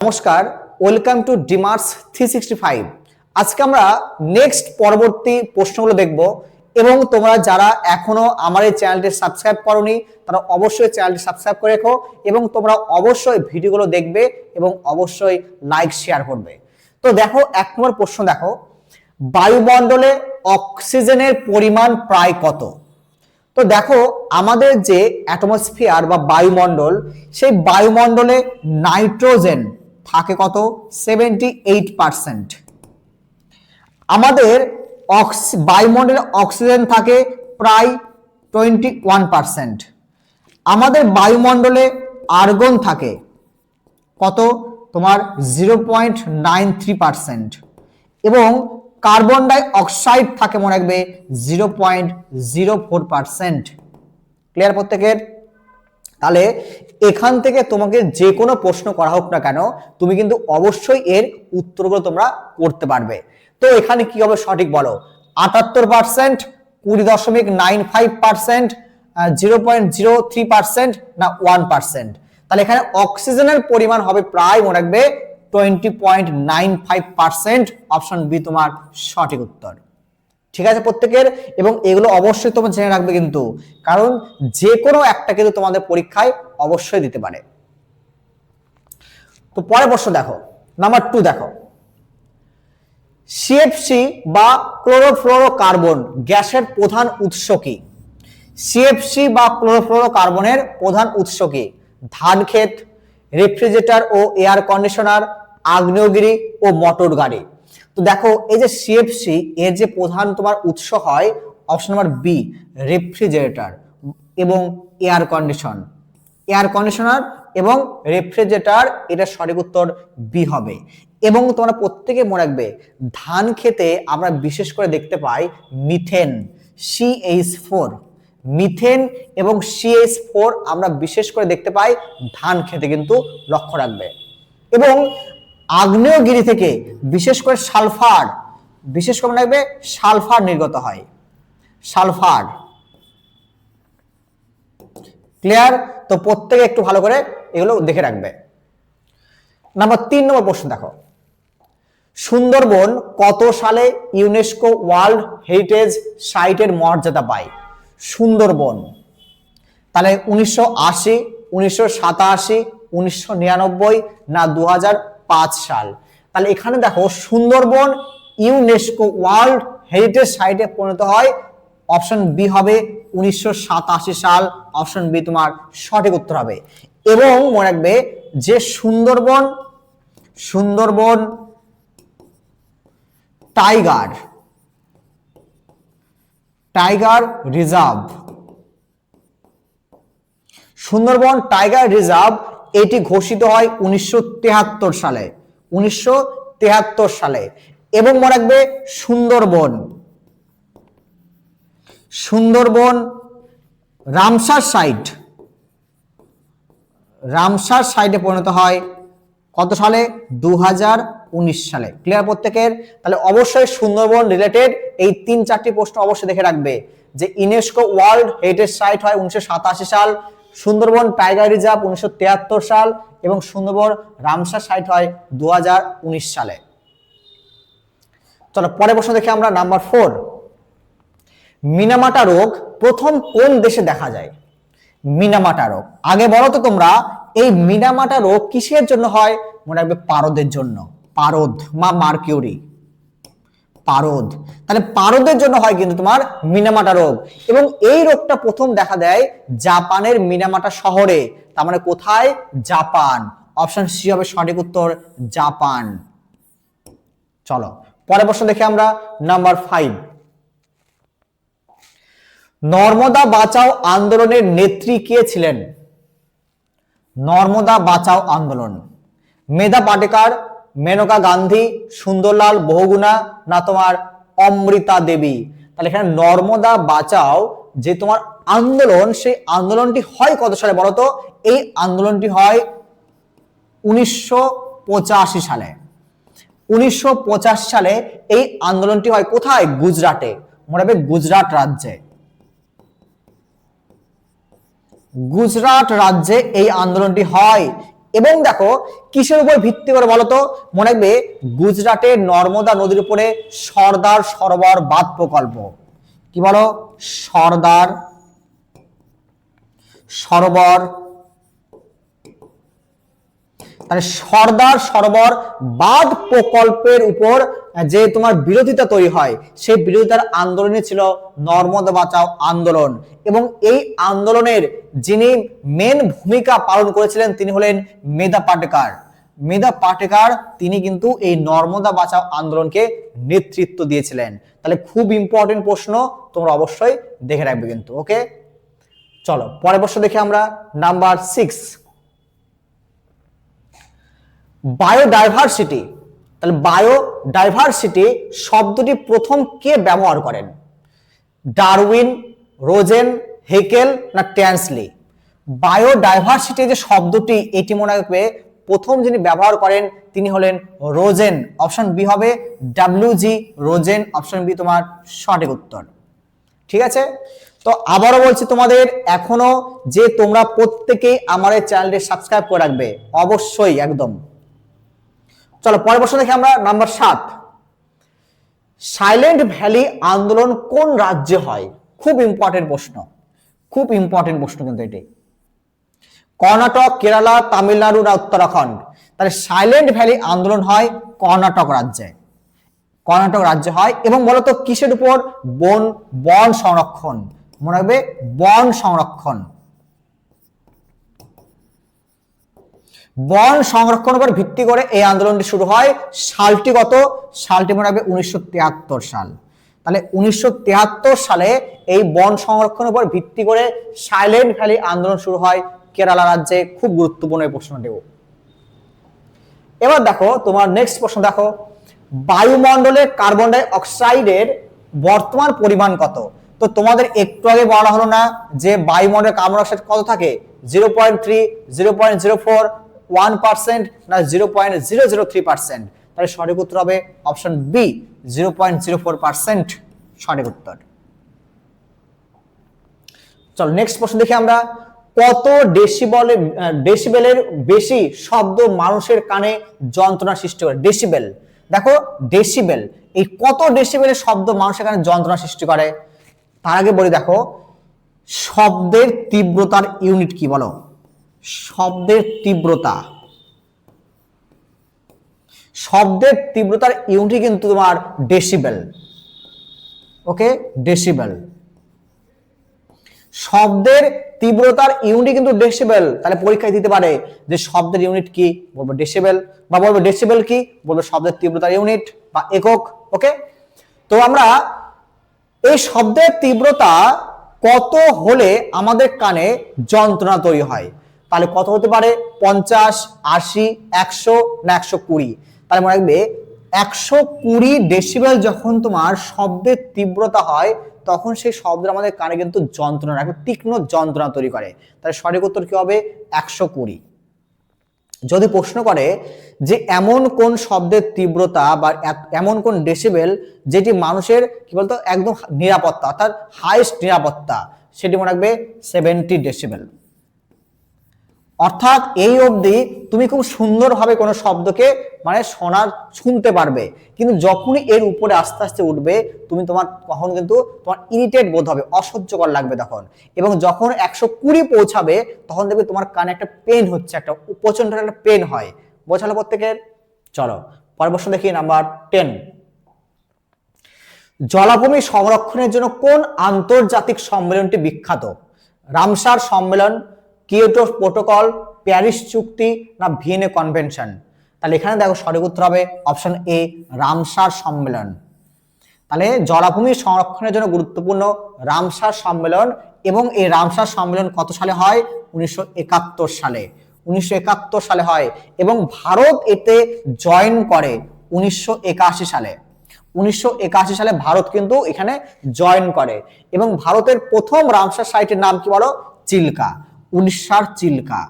নমস্কার, welcome to ডিমার্স 365। আজকে আমরা নেক্সট পরবর্তী প্রশ্নগুলো দেখব এবং তোমরা যারা এখনো আমার এই চ্যানেলটি সাবস্ক্রাইব করোনি তারা অবশ্যই চ্যানেলটি সাবস্ক্রাইব করে রেখো এবং তোমরা অবশ্যই ভিডিওগুলো দেখবে এবং অবশ্যই লাইক শেয়ার করবে। তো দেখো, 1 নম্বর প্রশ্ন দেখো, বায়ুমণ্ডলে অক্সিজেনের পরিমাণ প্রায় কত? তো দেখো, আমাদের যে অ্যাটমসফিয়ার বা বায়ুমণ্ডল, সেই বায়ুমণ্ডলে নাইট্রোজেন থাকে কত? 78%। আমাদের বায়ুমণ্ডলে অক্সিজেন থাকে প্রায় 21%। আমাদের বায়ুমণ্ডলে আর্গন থাকে কত? তোমার 0.93%। এবং কার্বন ডাই অক্সাইড থাকে মনে রাখবে 0.04%। ক্লিয়ার প্রত্যেকের? তাহলে এখান থেকে তোমাকে যে কোনো প্রশ্ন করা হোক না কেন, তুমি কিন্তু অবশ্যই এর উত্তরগুলো তোমরা করতে পারবে। তো এখানে কি হবে সঠিক বলো? 78%, 20.95%, 0.03% না 1%? তাহলে এখানে অক্সিজেনের পরিমাণ হবে প্রায় মনে রাখবে 20.95%। অপশন বি তোমার সঠিক উত্তর। ঠিক আছে প্রত্যেকের? এবং এগুলো অবশ্যই তোমরা জেনে রাখবে কিন্তু, কারণ যে কোনো একটা কিন্তু তোমাদের পরীক্ষায় অবশ্যই দিতে পারে। তো পরের প্রশ্ন দেখো, নাম্বার 2 দেখো, সিএফসি বা ক্লোরোফ্লোরোকার্বন গ্যাসের প্রধান উৎস কি? সিএফসি বা ক্লোরোফ্লোরোকার্বনের প্রধান উৎস কি? ধান ক্ষেত, রেফ্রিজারেটর ও এয়ার কন্ডিশনার, আগ্নেয়গিরি ও মোটর গাড়ি। তো দেখো, এই যে সিএফসি এর যে প্রধান তোমার উৎস হয় অপশন নাম্বার বি, রেফ্রিজারেটর এবং এয়ার কন্ডিশনার এবং রেফ্রিজারেটর, এটা সঠিক উত্তর বি হবে। এবং তোমরা প্রত্যেকে মনে রাখবে, ধান খেতে আমরা বিশেষ করে দেখতে পাই মিথেন, CH4, মিথেন এবং CH4 আমরা বিশেষ করে দেখতে পাই ধান খেতে, কিন্তু লক্ষ্য রাখবে। এবং আগ্নেয়গিরি থেকে বিশেষ করে সালফার, বিশেষ করে মনে রাখবে সালফার নির্গত হয়, সালফার। ক্লিয়ার? তো প্রত্যেকে একটু ভালো করে এগুলো দেখে রাখবে। নাম্বার 3 নম্বর প্রশ্ন দেখো, সুন্দরবন কত সালে ইউনেস্কো ওয়ার্ল্ড হেরিটেজ সাইটের মর্যাদা পায়? সুন্দরবন তাহলে 1980, 1987, 1999 না 2005 সাল? তাহলে এখানে দেখো, সুন্দরবন ইউনেস্কো ওয়ার্ল্ড হেরিটেজ সাইটে পরিণত হয়, অপশন বি হবে 1987 সাল। অপশন বি তোমার সঠিক উত্তর হবে। এবং মনে রাখবে যে Sundarban tiger reserve, Sundarban tiger reserve এটি ঘোষিত হয় 1973 সালে, 1973 সালে। এবং মনে রাখবে সুন্দরবন রামসার সাইটে পরিণত হয় কত সালে? 2019 সালে। ক্লিয়ার প্রত্যেকের? তাহলে অবশ্যই সুন্দরবন রিলেটেড এই 3-4টি প্রশ্ন অবশ্যই দেখে রাখবে, যে ইউনেস্কো ওয়ার্ল্ড হেরিটেজ সাইট হয় 1987 সাল, সুন্দরবন টাইগার রিজার্ভ 1973 সাল এবং সুন্দরবন রামসার সাইট হয় 2019 সালে। চলো পরের প্রশ্ন দেখি আমরা, নাম্বার 4, মিনামাটা রোগ প্রথম কোন দেশে দেখা যায়? মিনামাটা রোগ, আগে বলো তো তোমরা, এই মিনামাটা রোগ কিসের জন্য হয়? মনে রাখবে পারদের জন্য, পারদ মা মার্কিউরি, পারদ। তাহলে পারদের জন্য হয় কিন্তু তোমার মিনামাটা রোগ। এবং এই রোগটা প্রথম দেখা দেয় জাপানের মিনামাটা শহরে। তার মানে কোথায়? জাপান। অপশন সি হবে সঠিক উত্তর, জাপান। চলো পরের প্রশ্ন দেখি আমরা, নাম্বার 5, নর্মদা বাঁচাও আন্দোলনের নেত্রী কে ছিলেন? নর্মদা বাঁচাও আন্দোলন, মেধা পাটেকার, মেনকা গান্ধী, সুন্দরলাল বহুগুণা না তোমার অমৃতা দেবী? তাহলে এখানে নর্মদা বাঁচাও যে তোমার আন্দোলন, সেই আন্দোলনটি হয় কত সালে বলো তো? এই আন্দোলনটি হয় 1985 সালে। 1985 সালে এই আন্দোলনটি হয় কোথায়? গুজরাটে। মনে রাখবে গুজরাট রাজ্যে, গুজরাট রাজ্যে এই আন্দোলনটি হয়। এবং দেখো কিসের উপর ভিত্তি করে বলতো, মনে রাখবে গুজরাটের নর্মদা নদীর উপরে সর্দার সরোবর বাঁধ প্রকল্প। কি বলো? সর্দার সরোবর। তাহলে সর্দার সরোবর বাঁধ প্রকল্পের উপর যে তোমার বিরোধিতা তৈরি হয়, সেই বিরোধিতার আন্দোলনই ছিল নর্মদা বাঁচাও আন্দোলন। এবং এই আন্দোলনের যিনি মেন ভূমিকা পালন করেছিলেন তিনি হলেন মেধা পাটেকার। মেধা পাটেকার তিনি কিন্তু এই নর্মদা বাঁচাও আন্দোলনকে নেতৃত্ব দিয়েছিলেন। তাহলে খুব ইম্পর্টেন্ট প্রশ্ন, তোমরা অবশ্যই দেখে রাখবে কিন্তু। ওকে, চলো পরের প্রশ্ন দেখি আমরা, নাম্বার 6, বায়োডাইভার্সিটি। তাহলে বায়োডাইভার্সিটি শব্দটি প্রথম কে ব্যবহার করেন? ডারউইন, রোজেন, হেকেল না ট্যান্সলি? বায়োডাইভার্সিটি যে শব্দটি, এটি মনে রাখবে প্রথম যিনি ব্যবহার করেন তিনি হলেন রোজেন। অপশন বি হবে ডাব্লিউ.জি. রোজেন, অপশন বি তোমার সঠিক উত্তর। ঠিক আছে, তো আবারও বলছি তোমাদের, এখনো যে তোমরা প্রত্যেকেই আমার এই চ্যানেলটি সাবস্ক্রাইব করে রাখবে অবশ্যই একদম। চলো পরের প্রশ্ন দেখি আমরা, নাম্বার 7, সাইলেন্ট ভ্যালি আন্দোলন কোন রাজ্যে হয়? খুব ইম্পর্টেন্ট প্রশ্ন, খুব ইম্পর্টেন্ট প্রশ্ন কিন্তু এটি। কর্ণাটক, কেরালা, তামিলনাড়ু না উত্তরাখণ্ড? তাহলে সাইলেন্ট ভ্যালি আন্দোলন হয় কর্ণাটক রাজ্যে, কর্ণাটক রাজ্যে হয়। এবং বলতো কিসের উপর? বন সংরক্ষণ। মনে রাখবে বন সংরক্ষণ। বন সংরক্ষণের উপর ভিত্তি করে এই আন্দোলনটি শুরু হয়। সালটি কত? সালটি মনে রাখবে 1973 সাল। তাহলে 1973 সালে এই বন সংরক্ষণের উপর ভিত্তি করে সাইলেন্ট ভ্যালি আন্দোলন শুরু হয় কেরালা রাজ্যে। খুব গুরুত্বপূর্ণ এই প্রশ্নটিও। এবার দেখো তোমার নেক্সট প্রশ্ন দেখো, বায়ুমণ্ডলে কার্বন ডাই অক্সাইডের বর্তমান পরিমাণ কত? তো তোমাদের একটু আগে বলা হলো না যে বায়ুমণ্ডলে কার্বন ডাই অক্সাইড কত থাকে? 0.3, 0.04, 1% না 0.003%? তাহলে সঠিক উত্তর হবে অপশন বি, 0.04% সঠিক উত্তর। চলো নেক্সট প্রশ্ন দেখি আমরা, কত ডেসিবেলের বেশি শব্দ মানুষের কানে যন্ত্রণা সৃষ্টি করে? ডেসিবেল, দেখো ডেসিবেল, এই কত ডেসিবেলের শব্দ মানুষের কানে যন্ত্রণা সৃষ্টি করে? তার আগে বলি, দেখো শব্দের তীব্রতার ইউনিট কি বলো? শব্দের তীব্রতা, শব্দের তীব্রতার ইউনিট কিন্তু তোমার ডেসিবেল। ওকে, ডেসিবেল, শব্দের তীব্রতার ইউনিট কিন্তু ডেসিবেল। তাহলে পরীক্ষায় দিতে পারে যে শব্দের ইউনিট কি, বলবো ডেসিবেল, বা বলবো ডেসিবেল কি, বলবো শব্দের তীব্রতার ইউনিট বা একক। ওকে, তো আমরা এই শব্দের তীব্রতা কত হলে আমাদের কানে যন্ত্রণা তৈরি হয়? তাহলে কত হতে পারে? 50, 80, 100 না 120? তাহলে মনে রাখবে 120 ডেসিবেল যখন তোমার শব্দের তীব্রতা হয় তখন সেই শব্দ আমাদের কানে কিন্তু যন্ত্রণা, একটা তীক্ষ্ণ যন্ত্রণা তৈরি করে। তাহলে সঠিক উত্তর কি হবে? 120। যদি প্রশ্ন করে যে এমন কোন শব্দের তীব্রতা বা এমন কোন ডেসিবেল যেটি মানুষের কি বলতো একদম নিরাপত্তা, অর্থাৎ হাইস্ট নিরাপত্তা, সেটি মনে রাখবে 70 ডেসিবেল। অর্থাৎ এই অবধি তুমি খুব সুন্দরভাবে কোনো শব্দকে মানে শুনতে পারবে, কিন্তু যখনই এর উপরে আস্তে আস্তে উঠবে তখন কিন্তু তোমার ইরিটেট বোধ হবে, অসহ্যকর লাগবে তখন। এবং যখন 120 পৌঁছাবে তখন দেখবে তোমার কানে একটা পেন হচ্ছে, একটা প্রচন্ড একটা পেন হয়। বোঝালো প্রত্যেকের? চলো পরের প্রশ্ন দেখি, নাম্বার 10, জলাভূমি সংরক্ষণের জন্য কোন আন্তর্জাতিক সম্মেলনটি বিখ্যাত? রামসার সম্মেলন, কিয়োটো প্রোটোকল, প্যারিস চুক্তি না ভিয়েনা কনভেনশন? তাহলে এখানে দেখো সঠিক উত্তর হবে অপশন এ, রামসার সম্মেলন। তাহলে জলাভূমি সংরক্ষণের জন্য গুরুত্বপূর্ণ রামসার সম্মেলন, এবং এই রামসার সম্মেলন কত সালে হয়? 1971 সালে। 1971 সালে হয়, এবং ভারত এতে জয়েন করে 1981 সালে। 1981 সালে ভারত কিন্তু এখানে জয়েন করে। এবং ভারতের প্রথম রামসার সাইটের নাম কি বলো? চিল্কা, উড়িষ্যার চিল্কা।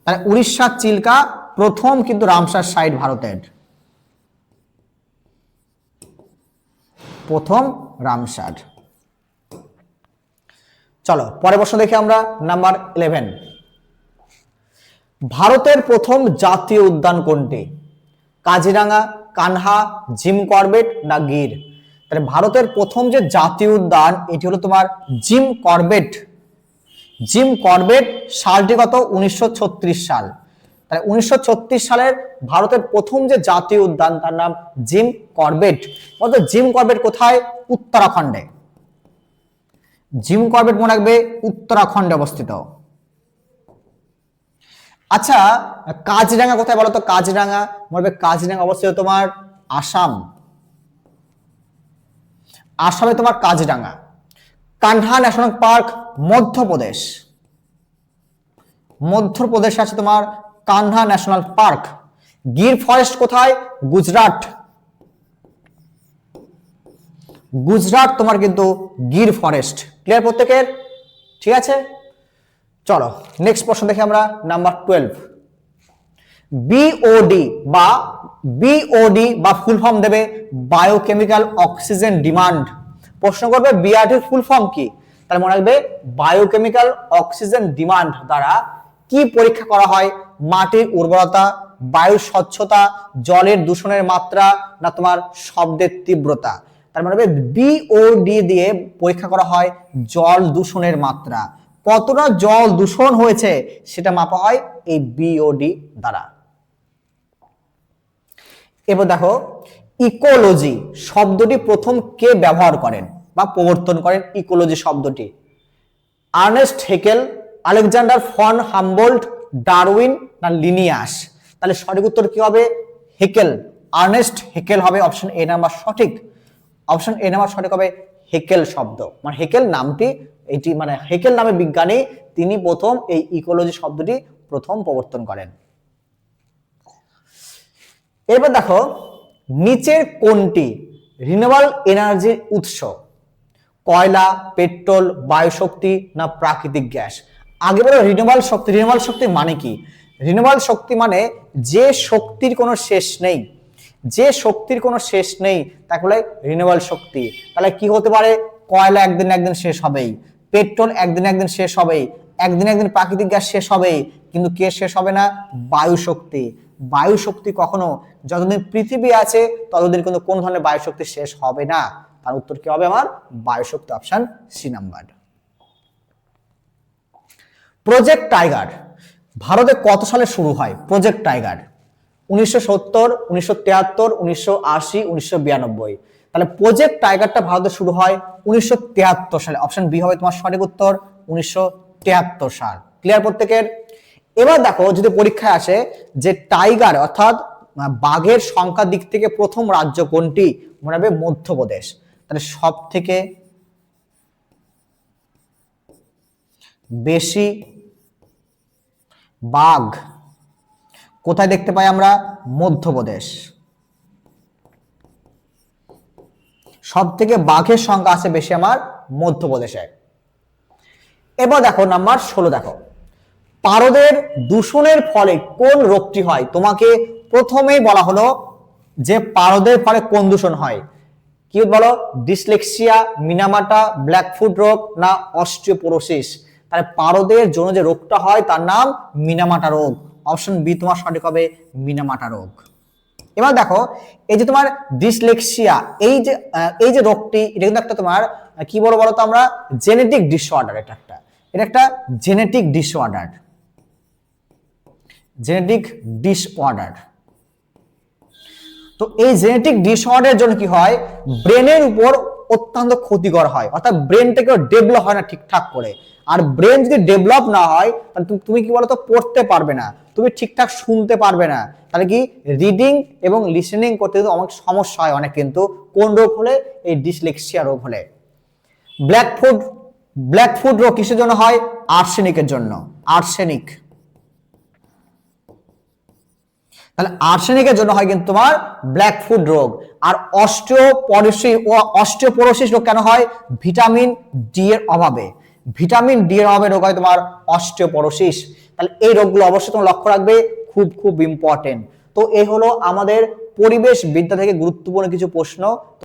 তাহলে উড়িষ্যার চিল্কা প্রথম কিন্তু রামসার সাইট ভারতের, প্রথম রামসার। চলো পরের প্রশ্ন দেখি আমরা, নাম্বার 11, ভারতের প্রথম জাতীয় উদ্যান কোনটি? কাজিরাঙ্গা, কানহা, জিম কর্বেট না গির? তাহলে ভারতের প্রথম যে জাতীয় উদ্যান এটি হলো তোমার জিম কর্বেট। জিম কর্বেট সালটি কত? 1936 সাল। তাহলে 1936 সালের ভারতের প্রথম যে জাতীয় উদ্যান তার নাম জিম কর্বেট। অর্থাৎ জিম কর্বেট কোথায়? উত্তরাখণ্ডে। জিম কর্বেট মনে রাখবে উত্তরাখণ্ডে অবস্থিত। আচ্ছা, কাজিরাঙ্গা কোথায় বলো তো? কাজিরাঙ্গা মনে রাখবে কাজিরাঙ্গা অবস্থিত তোমার আসাম। আসামে তোমার কাজিরাঙ্গা। Kanha national park Madhya Pradesh. মধ্যপ্রদেশে আছে তোমার Kanha national park. Gir forest কোথায়? গুজরাট। গুজরাট তোমার কিন্তু গির ফরেস্ট। ক্লিয়ার প্রত্যেকের? ঠিক আছে, চলো নেক্সট প্রশ্ন দেখি আমরা। নাম্বার 12, বিওডি বা ফুল ফর্ম দেবে বায়োকেমিক্যাল অক্সিজেন ডিমান্ড। প্রশ্ন করবে বিআরটির ফুল ফর্ম কি? তাহলে মনে রাখবে বায়োকেমিক্যাল অক্সিজেন ডিমান্ড দ্বারা কি পরীক্ষা করা হয়? মাটির উর্বরতা, বায়ুর স্বচ্ছতা, জলের দূষণের মাত্রা না তোমার শব্দের তীব্রতা? তার মানে বিওডি দিয়ে পরীক্ষা করা হয় জল দূষণের মাত্রা। কতটা জল দূষণ হয়েছে সেটা মাপা হয় এই বিওডি দ্বারা। এবার দেখো, ইকোলজি শব্দটি প্রথম কে ব্যবহার করেন বা প্রবর্তন করেন? ইকোলজি শব্দটি Ernest Haeckel, Alexander von Humboldt, Darwin না লিনিয়াস? তাহলে সঠিক উত্তর কি হবে? হেকেল। আর্নেস্ট হেকেল হবে অপশন এ নাম্বার সঠিক। অপশন এ নাম্বার সঠিক হবে হেকেল শব্দ। মানে হেকেল নামটি, এটি মানে হেকেল নামে বিজ্ঞানী, তিনি প্রথম এই ইকোলজি শব্দটি প্রথম প্রবর্তন করেন। এবার দেখো, নিচের কোনটি রিনিউয়েবল এনার্জির উৎস? কয়লা, পেট্রোল, বায়ুশক্তি না প্রাকৃতিক গ্যাস? আগে বলো রিনিউয়েবল শক্তি। রিনিউয়েবল শক্তি মানে কি? রিনিউয়েবল শক্তি মানে যে শক্তির কোনো শেষ নেই। যে শক্তির কোনো শেষ নেই তাকে বলে রিনিউয়েবল শক্তি। তাহলে কি হতে পারে? কয়লা একদিন না একদিন শেষ হবেই, পেট্রোল একদিন না একদিন শেষ হবেই, একদিন না একদিন প্রাকৃতিক গ্যাস শেষ হবেই, কিন্তু কে শেষ হবে না? বায়ু শক্তি। বায়ু শক্তি কখনো যতদিন পৃথিবী আছে ততদিন কিন্তু কোন ধরনের বায়ু শক্তি শেষ হবে না। তার উত্তর কি হবে আমার? বায়ু শক্তি, option C number. Project tiger ভারতে কত সালে শুরু হয়? Project tiger 1970, 1973, 1980, 1992। তাহলে প্রজেক্ট টাইগারটা ভারতে শুরু হয় 1973 সালে। অপশন বি হবে তোমার সঠিক উত্তর, 1973 সাল। ক্লিয়ার প্রত্যেকের? এবার দেখো, যদি পরীক্ষায় আসে যে টাইগার অর্থাৎ বাঘের সংখ্যার দিক থেকে প্রথম রাজ্য কোনটি? মনে হবে মধ্যপ্রদেশ। তাহলে সব থেকে বেশি বাঘ কোথায় দেখতে পাই আমরা? মধ্যপ্রদেশ। সব থেকে বাঘের সংখ্যা আছে বেশি আমার মধ্যপ্রদেশে। এবার দেখো নাম্বার 16, দেখো পারদের দূষণের ফলে কোন রোগটি হয়? তোমাকে প্রথমেই বলা হলো যে পারদের ফলে কোন দূষণ হয়। কি বলো? ডিসলেক্সিয়া, মিনামাটা, ব্ল্যাকফুট রোগ না অস্টিওপোরোসিস? তাহলে পারদের জন্য যে রোগটা হয় তার নাম মিনামাটা রোগ। অপশন বি তোমার সঠিক হবে, মিনামাটা রোগ। এবার দেখো, এই যে তোমার ডিসলেক্সিয়া, এই যে রোগটি, এটা কিন্তু একটা তোমার কি বলো তো আমরা? Genetic disorder. এটা একটা জেনেটিক ডিসঅর্ডার। Genetic disorder. তো এই জেনেটিক ডিসঅর্ডারের জন্য কি হয়? ব্রেনের উপর অত্যন্ত ক্ষতিকর হয়, অর্থাৎ ব্রেনটাকে ডেভেলপ হয় না ঠিকঠাক করে। আর ব্রেন যদি ডেভেলপ না হয় তাহলে তুমি কি বলতো? পড়তে পারবে না, তুমি ঠিকঠাক শুনতে পারবে না। তাহলে কি রিডিং এবং লিসেনিং করতে কিন্তু অনেক সমস্যা হয় অনেক। কিন্তু কোন রোগ হলে? এই ডিসলেক্সিয়া রোগ হলে। ব্ল্যাকফুট রোগ কিসের জন্য হয়? আর্সেনিকের জন্য। আর্সেনিক। তাহলে আর্সেনিকের জন্য হয় কিন্তু তোমার ব্ল্যাকফুট রোগ। আর অস্টিওপোরোসিস রোগ কেন হয়? ভিটামিন ডি এর অভাবে। ভিটামিন ডি এর অভাবে রোগ হয় তোমার অস্টিওপোরোসিস। তাহলে এই রোগগুলো অবশ্যই তোমরা লক্ষ্য রাখবে, খুব খুব ইম্পর্টেন্ট। তো এই হলো আমাদের পরিবেশ বিদ্যা থেকে গুরুত্বপূর্ণ কিছু প্রশ্ন।